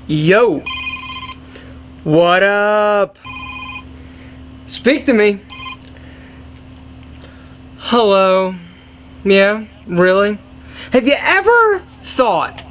Yo, what up? Speak to me. Hello. Yeah, really? Have you ever thought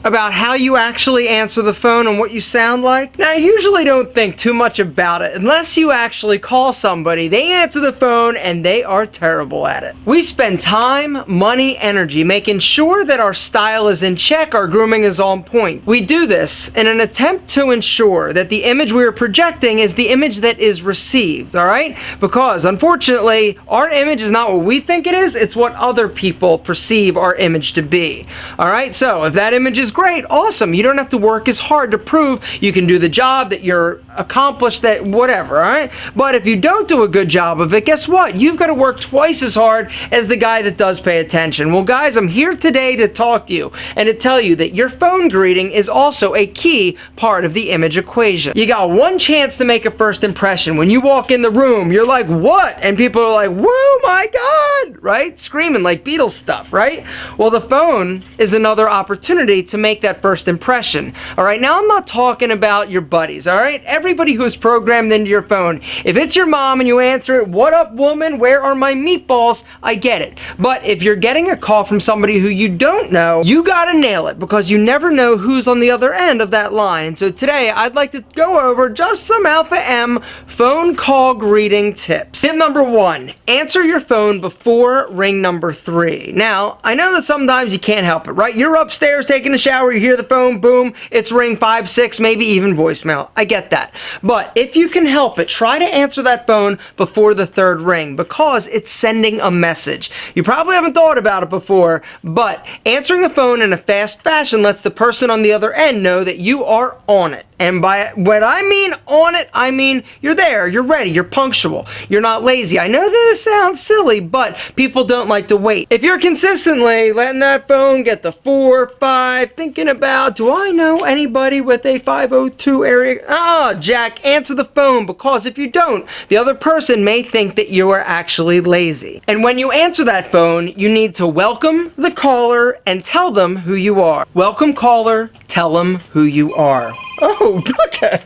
about how you actually answer the phone and what you sound like? Now, I usually don't think too much about it unless you actually call somebody, they answer the phone, and they are terrible at it. We spend time, money, energy making sure that our style is in check, our grooming is on point. We do this in an attempt to ensure that the image we are projecting is the image that is received, all right? Because, unfortunately, our image is not what we think it is, it's what other people perceive our image to be, all right? So, if that image is great, awesome. You don't have to work as hard to prove you can do the job, that you're accomplished, that whatever, all right? But if you don't do a good job of it, guess what? You've got to work twice as hard as the guy that does pay attention. Well, guys, I'm here today to talk to you and to tell you that your phone greeting is also a key part of the image equation. You got one chance to make a first impression. When you walk in the room, you're like, what? And people are like, whoa, my God, right? Screaming like Beatles stuff, right? Well, the phone is another opportunity to make that first impression. All right, now I'm not talking about your buddies, all right? Everybody who's programmed into your phone. If it's your mom and you answer it, what up, woman? Where are my meatballs? I get it. But if you're getting a call from somebody who you don't know, you gotta nail it, because you never know who's on the other end of that line. And so today, I'd like to go over just some Alpha M phone call greeting tips. Tip number 1, answer your phone before ring number 3. Now, I know that sometimes you can't help it, right? You're upstairs taking a shower, you hear the phone, boom, it's ring 5, 6, maybe even voicemail. I get that. But if you can help it, try to answer that phone before the 3rd ring, because it's sending a message. You probably haven't thought about it before, but answering the phone in a fast fashion lets the person on the other end know that you are on it. And by what I mean on it, I mean you're there, you're ready, you're punctual, you're not lazy. I know this sounds silly, but people don't like to wait. If you're consistently letting that phone get the 4, 5, thinking about, do I know anybody with a 502 area? Jack, answer the phone, because if you don't, the other person may think that you are actually lazy. And when you answer that phone, you need to welcome the caller and tell them who you are. Welcome caller, tell them who you are. Oh, okay.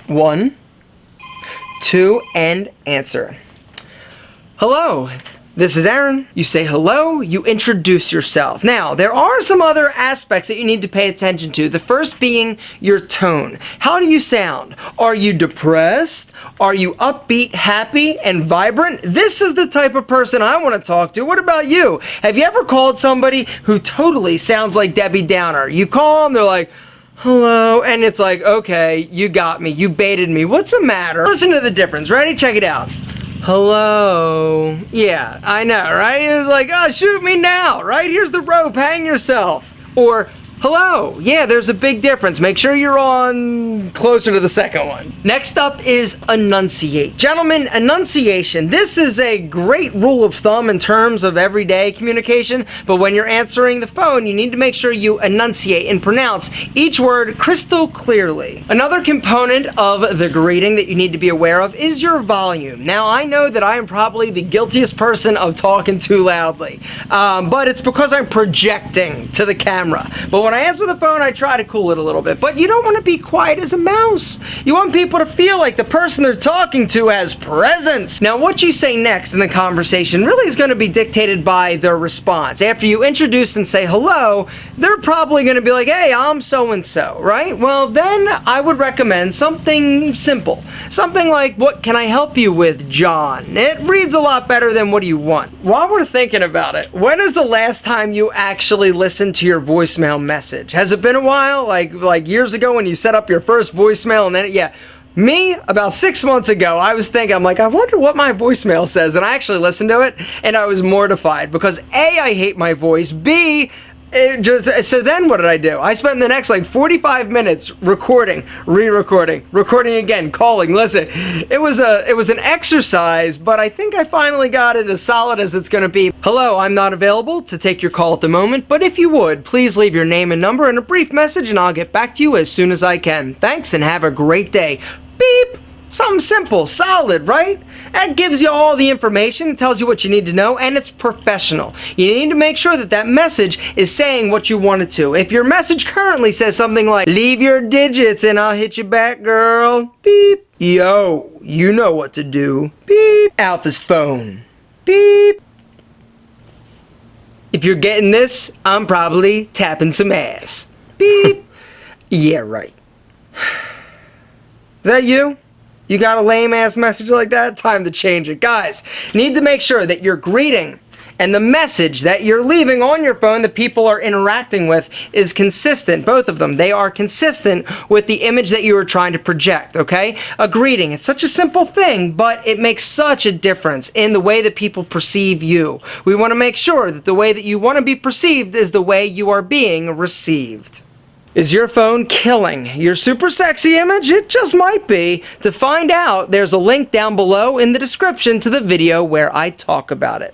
1, 2, and answer. Hello, this is Aaron. You say hello, you introduce yourself. Now, there are some other aspects that you need to pay attention to. The first being your tone. How do you sound? Are you depressed? Are you upbeat, happy, and vibrant? This is the type of person I want to talk to. What about you? Have you ever called somebody who totally sounds like Debbie Downer? You call them, they're like, hello, and it's like, okay, you got me, you baited me, what's the matter? Listen to the difference. Ready? Check it out. Hello. Yeah, I know, right? It's like, oh, shoot me now, right? Here's the rope, hang yourself. Or, hello. Yeah, there's a big difference. Make sure you're on closer to the second one. Next up is enunciate. Gentlemen, enunciation. This is a great rule of thumb in terms of everyday communication, but when you're answering the phone, you need to make sure you enunciate and pronounce each word crystal clearly. Another component of the greeting that you need to be aware of is your volume. Now, I know that I am probably the guiltiest person of talking too loudly, but it's because I'm projecting to the camera. But when I answer the phone, I try to cool it a little bit. But you don't want to be quiet as a mouse. You want people to feel like the person they're talking to has presence. Now, what you say next in the conversation really is going to be dictated by their response. After you introduce and say hello, they're probably going to be like, hey, I'm so-and-so, right? Well, then I would recommend something simple. Something like, what can I help you with, John? It reads a lot better than what do you want. While we're thinking about it, when is the last time you actually listened to your voicemail message? Has it been a while? Like years ago when you set up your first voicemail and then, yeah. Me, about 6 months ago, I was thinking, I'm like, I wonder what my voicemail says. And I actually listened to it and I was mortified because A, I hate my voice. B, so then what did I do? I spent the next like 45 minutes recording, re-recording, recording again, calling. Listen, it was an exercise, but I think I finally got it as solid as it's gonna be. Hello, I'm not available to take your call at the moment, but if you would, please leave your name and number and a brief message and I'll get back to you as soon as I can. Thanks and have a great day. Beep! Something simple, solid, right? That gives you all the information, tells you what you need to know, and it's professional. You need to make sure that that message is saying what you want it to. If your message currently says something like, leave your digits and I'll hit you back, girl. Beep. Yo, you know what to do. Beep. Alpha's phone. Beep. If you're getting this, I'm probably tapping some ass. Beep. Yeah, right. Is that you? You got a lame ass message like that? Time to change it. Guys, need to make sure that your greeting and the message that you're leaving on your phone that people are interacting with is consistent. Both of them. They are consistent with the image that you are trying to project, okay? A greeting. It's such a simple thing, but it makes such a difference in the way that people perceive you. We want to make sure that the way that you want to be perceived is the way you are being received. Is your phone killing your super sexy image? It just might be. To find out, there's a link down below in the description to the video where I talk about it.